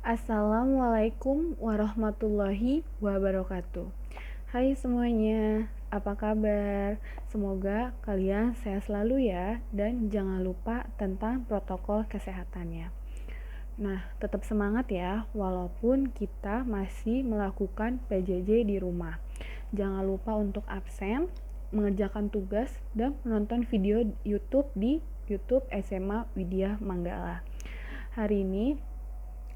Assalamualaikum warahmatullahi wabarakatuh. Hai semuanya, apa kabar? Semoga kalian sehat selalu ya, dan jangan lupa tentang protokol kesehatannya. Nah, tetap semangat ya, walaupun kita masih melakukan PJJ di rumah. Jangan lupa untuk absen, mengerjakan tugas, dan menonton video YouTube di YouTube SMA Widya Manggala. Hari ini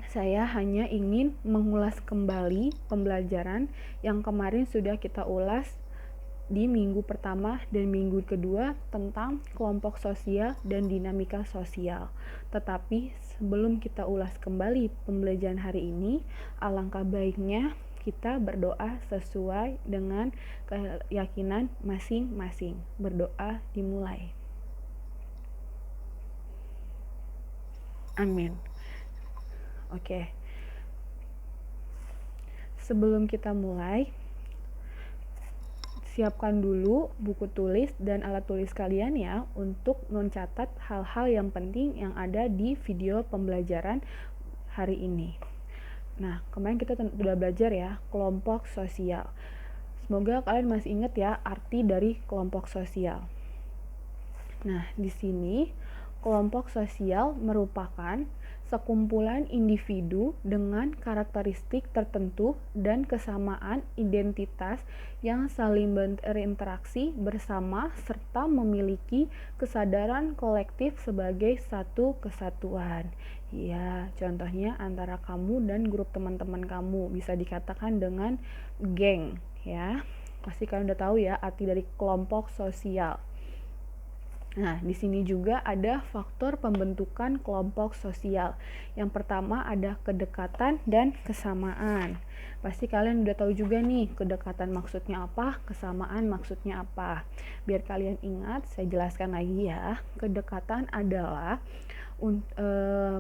saya hanya ingin mengulas kembali pembelajaran yang kemarin sudah kita ulas di minggu pertama dan minggu kedua tentang kelompok sosial dan dinamika sosial. Tetapi sebelum kita ulas kembali pembelajaran hari ini, alangkah baiknya kita berdoa sesuai dengan keyakinan masing-masing. Berdoa dimulai. Amin. Oke. Sebelum kita mulai, siapkan dulu buku tulis dan alat tulis kalian ya untuk mencatat hal-hal yang penting yang ada di video pembelajaran hari ini. Nah, kemarin kita sudah belajar ya, kelompok sosial. Semoga kalian masih ingat ya arti dari kelompok sosial. Nah, di sini kelompok sosial merupakan sekumpulan individu dengan karakteristik tertentu dan kesamaan identitas yang saling berinteraksi bersama serta memiliki kesadaran kolektif sebagai satu kesatuan. Ya, contohnya antara kamu dan grup teman-teman kamu bisa dikatakan dengan geng ya. Pasti kalian udah tahu ya arti dari kelompok sosial. Nah, di sini juga ada faktor pembentukan kelompok sosial. Yang pertama ada kedekatan dan kesamaan. Pasti kalian udah tahu juga nih, kedekatan maksudnya apa, kesamaan maksudnya apa. Biar kalian ingat, saya jelaskan lagi ya. Kedekatan adalah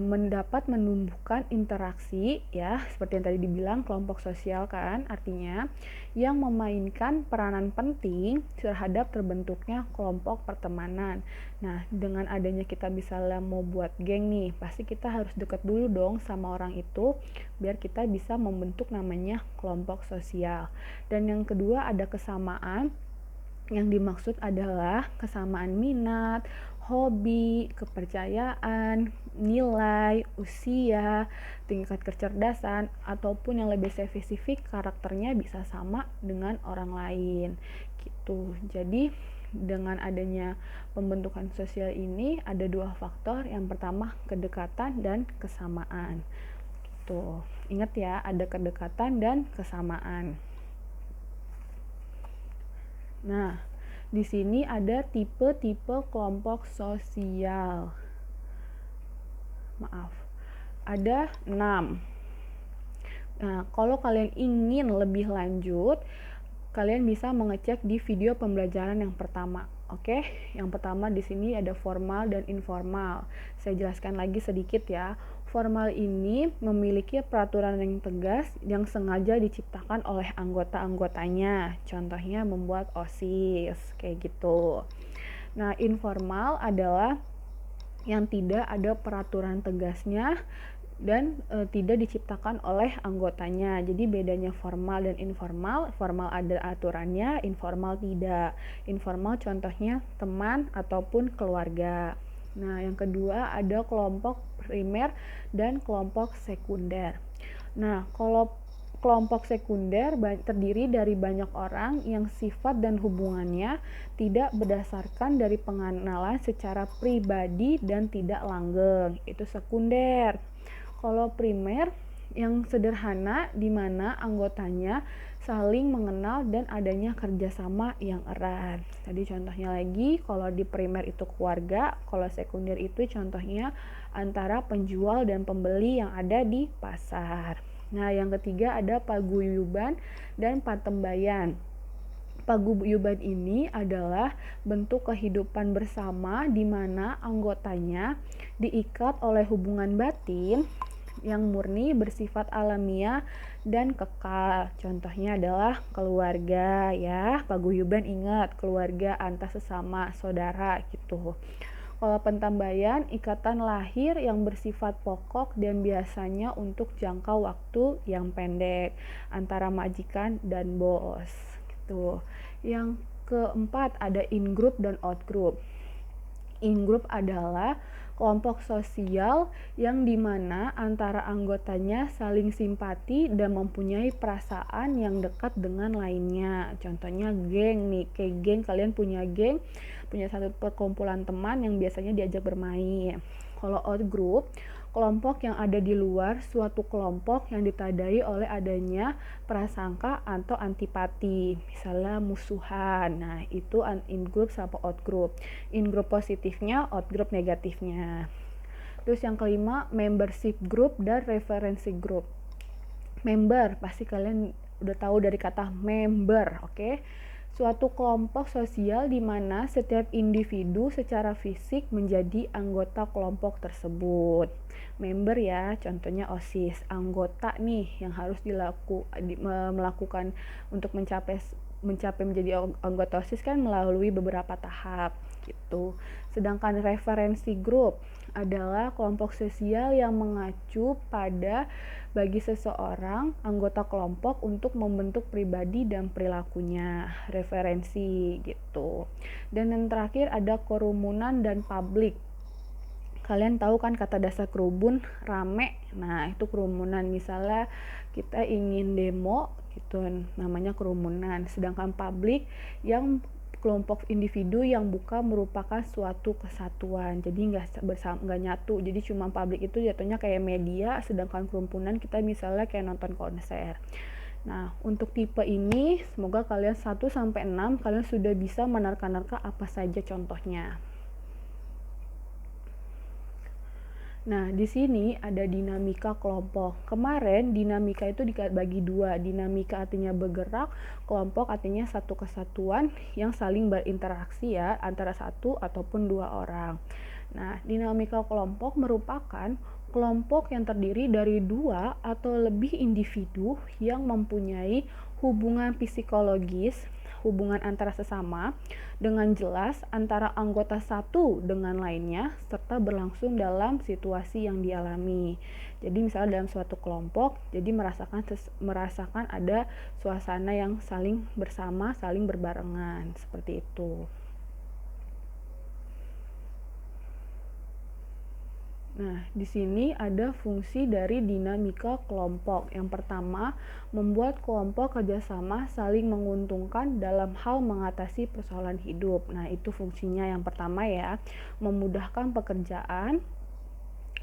mendapat menumbuhkan interaksi ya, seperti yang tadi dibilang kelompok sosial kan, artinya yang memainkan peranan penting terhadap terbentuknya kelompok pertemanan. Nah, dengan adanya kita misalnya mau buat geng nih, pasti kita harus deket dulu dong sama orang itu biar kita bisa membentuk namanya kelompok sosial. Dan yang kedua ada kesamaan. Yang dimaksud adalah kesamaan minat, hobi, kepercayaan, nilai, usia, tingkat kecerdasan, ataupun yang lebih spesifik karakternya bisa sama dengan orang lain gitu. Jadi dengan adanya pembentukan sosial ini ada dua faktor. Yang pertama kedekatan dan kesamaan. Tuh, ingat ya, ada kedekatan dan kesamaan. Nah, di sini ada tipe-tipe kelompok sosial. Maaf. Ada 6. Nah, kalau kalian ingin lebih lanjut, kalian bisa mengecek di video pembelajaran yang pertama. Oke, yang pertama di sini ada formal dan informal. Saya jelaskan lagi sedikit ya. Formal ini memiliki peraturan yang tegas yang sengaja diciptakan oleh anggota-anggotanya. Contohnya membuat OSIS, kayak gitu. Nah, informal adalah yang tidak ada peraturan tegasnya dan tidak diciptakan oleh anggotanya. Jadi bedanya formal dan informal, formal ada aturannya, informal tidak. Informal contohnya teman ataupun keluarga. Nah, yang kedua ada kelompok primer dan kelompok sekunder. Nah, kalau kelompok sekunder terdiri dari banyak orang yang sifat dan hubungannya tidak berdasarkan dari pengenalan secara pribadi dan tidak langgeng. Itu sekunder. Kalau primer yang sederhana di mana anggotanya saling mengenal dan adanya kerjasama yang erat. Tadi contohnya lagi, kalau di primer itu keluarga, kalau sekunder itu contohnya antara penjual dan pembeli yang ada di pasar. Nah, yang ketiga ada paguyuban dan patembayan. Paguyuban ini adalah bentuk kehidupan bersama di mana anggotanya diikat oleh hubungan batin yang murni bersifat alamiah dan kekal. Contohnya adalah keluarga ya. Paguyuban ingat, keluarga antar sesama saudara gitu. Kalau pentambaian, ikatan lahir yang bersifat pokok dan biasanya untuk jangka waktu yang pendek antara majikan dan bos gitu. Yang keempat ada in-group dan out-group. In-group adalah kelompok sosial yang dimana antara anggotanya saling simpati dan mempunyai perasaan yang dekat dengan lainnya. Contohnya geng nih, kayak geng, kalian punya geng, punya satu perkumpulan teman yang biasanya diajak bermain. Kalau out group, kelompok yang ada di luar suatu kelompok yang ditandai oleh adanya prasangka atau antipati, misalnya musuhan. Nah, itu in group sama out group. In group positifnya, out group negatifnya. Terus yang kelima, membership group dan referensi group. Member, pasti kalian udah tahu dari kata member, oke? Suatu kelompok sosial di mana setiap individu secara fisik menjadi anggota kelompok tersebut. Member ya, contohnya OSIS, anggota nih yang harus melakukan untuk mencapai menjadi anggota OSIS kan melalui beberapa tahap gitu. Sedangkan referensi grup adalah kelompok sosial yang mengacu pada bagi seseorang anggota kelompok untuk membentuk pribadi dan perilakunya, referensi gitu. Dan yang terakhir ada kerumunan dan publik. Kalian tahu kan kata dasar kerubun, rame. Nah, itu kerumunan. Misalnya kita ingin demo gitu, namanya kerumunan. Sedangkan publik yang kelompok individu yang bukan merupakan suatu kesatuan, jadi nggak nyatu, jadi cuma publik itu jatuhnya kayak media, sedangkan kerumunan kita misalnya kayak nonton konser. Nah, untuk tipe ini semoga kalian 1-6 kalian sudah bisa menerka-nerka apa saja contohnya. Nah, di sini ada dinamika kelompok. Kemarin dinamika itu dibagi dua. Dinamika artinya bergerak, kelompok artinya satu kesatuan yang saling berinteraksi ya, antara satu ataupun dua orang. Nah, dinamika kelompok merupakan kelompok yang terdiri dari dua atau lebih individu yang mempunyai hubungan psikologis, hubungan antara sesama dengan jelas antara anggota satu dengan lainnya serta berlangsung dalam situasi yang dialami. Jadi misalnya dalam suatu kelompok, jadi merasakan ada suasana yang saling bersama, saling berbarengan seperti itu. Nah, di sini ada fungsi dari dinamika kelompok. Yang pertama, membuat kelompok kerjasama saling menguntungkan dalam hal mengatasi persoalan hidup. Nah, itu fungsinya yang pertama ya, memudahkan pekerjaan.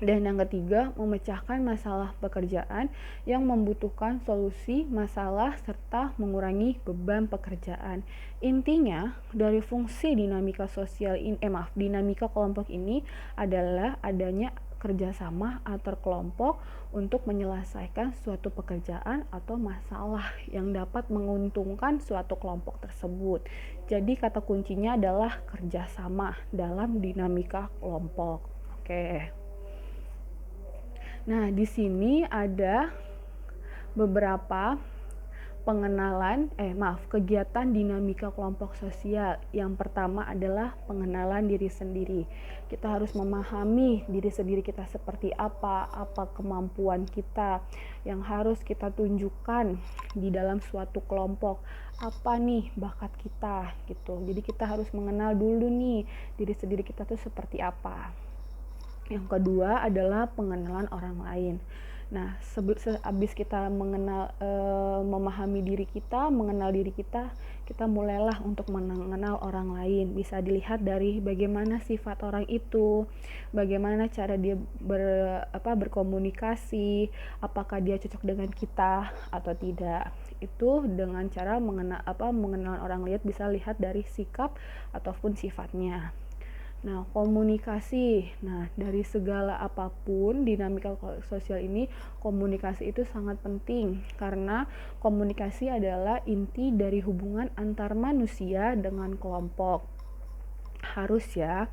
Dan yang ketiga, memecahkan masalah pekerjaan yang membutuhkan solusi masalah serta mengurangi beban pekerjaan. Intinya, dari fungsi dinamika dinamika kelompok ini adalah adanya kerjasama antar kelompok untuk menyelesaikan suatu pekerjaan atau masalah yang dapat menguntungkan suatu kelompok tersebut. Jadi kata kuncinya adalah kerjasama dalam dinamika kelompok. Oke. Nah, di sini ada beberapa kegiatan dinamika kelompok sosial. Yang pertama adalah pengenalan diri sendiri. Kita harus memahami diri sendiri kita seperti apa kemampuan kita yang harus kita tunjukkan di dalam suatu kelompok. Apa nih bakat kita gitu. Jadi kita harus mengenal dulu nih diri sendiri kita tuh seperti apa. Yang kedua adalah pengenalan orang lain. Nah, habis kita memahami diri kita, mengenal diri kita, kita mulailah untuk mengenal orang lain. Bisa dilihat dari bagaimana sifat orang itu, bagaimana cara dia berkomunikasi, apakah dia cocok dengan kita atau tidak. Itu dengan cara mengenal orang lain bisa lihat dari sikap ataupun sifatnya. Nah, komunikasi. Nah, dari segala apapun dinamika sosial ini, komunikasi itu sangat penting karena komunikasi adalah inti dari hubungan antar manusia dengan kelompok. Harus ya.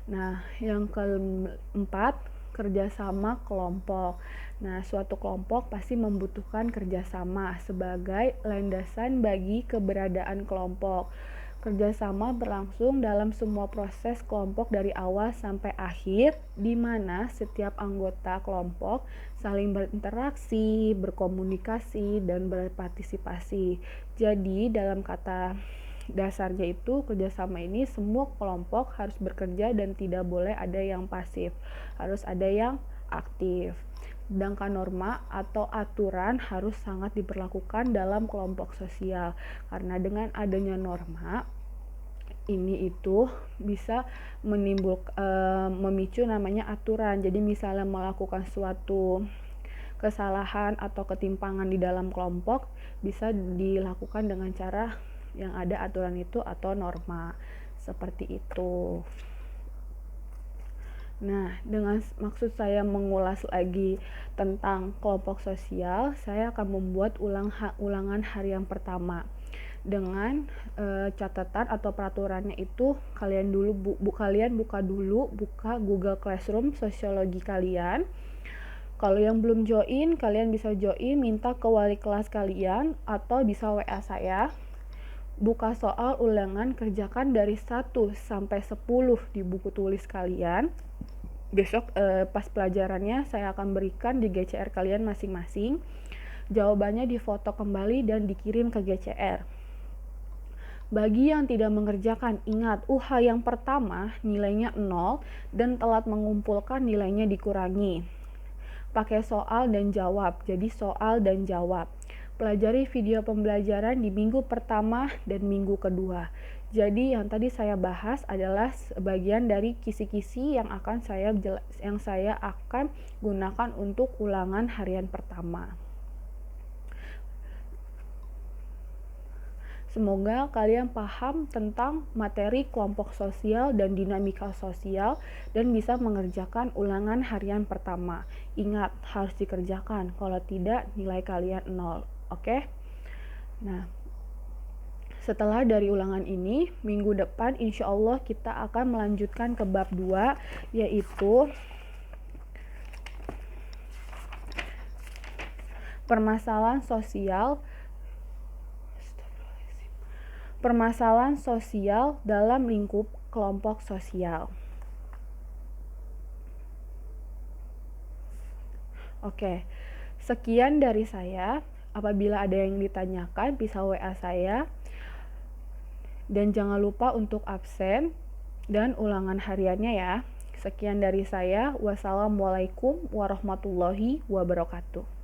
Nah, yang keempat, kerjasama kelompok. Nah, suatu kelompok pasti membutuhkan kerjasama sebagai landasan bagi keberadaan kelompok. Kerjasama berlangsung dalam semua proses kelompok dari awal sampai akhir, di mana setiap anggota kelompok saling berinteraksi, berkomunikasi, dan berpartisipasi. Jadi dalam kata dasarnya itu kerjasama ini semua kelompok harus bekerja dan tidak boleh ada yang pasif, harus ada yang aktif. Sedangkan norma atau aturan harus sangat diberlakukan dalam kelompok sosial, karena dengan adanya norma ini itu bisa memicu namanya aturan. Jadi misalnya melakukan suatu kesalahan atau ketimpangan di dalam kelompok bisa dilakukan dengan cara yang ada aturan itu atau norma seperti itu. Nah, dengan maksud saya mengulas lagi tentang kelompok sosial, saya akan membuat ulangan harian pertama dengan catatan atau peraturannya itu kalian buka Google Classroom sosiologi kalian. Kalau yang belum join, kalian bisa join, minta ke wali kelas kalian atau bisa WA saya. Buka soal ulangan, kerjakan dari 1 sampai 10 di buku tulis kalian. Besok pas pelajarannya saya akan berikan di GCR kalian masing-masing. Jawabannya difoto kembali dan dikirim ke GCR. Bagi yang tidak mengerjakan, ingat UH yang pertama nilainya 0 dan telat mengumpulkan nilainya dikurangi. Pakai soal dan jawab, jadi soal dan jawab. Pelajari video pembelajaran di minggu pertama dan minggu kedua. Jadi yang tadi saya bahas adalah bagian dari kisi-kisi yang saya akan gunakan untuk ulangan harian pertama. Semoga kalian paham tentang materi kelompok sosial dan dinamika sosial dan bisa mengerjakan ulangan harian pertama. Ingat, harus dikerjakan. Kalau tidak, nilai kalian 0. Oke? Nah, setelah dari ulangan ini, minggu depan insya Allah kita akan melanjutkan ke bab 2, yaitu permasalahan sosial dalam lingkup kelompok sosial. Oke, sekian dari saya. Apabila ada yang ditanyakan, bisa WA saya. Dan jangan lupa untuk absen dan ulangan hariannya ya. Sekian dari saya. Wassalamualaikum warahmatullahi wabarakatuh.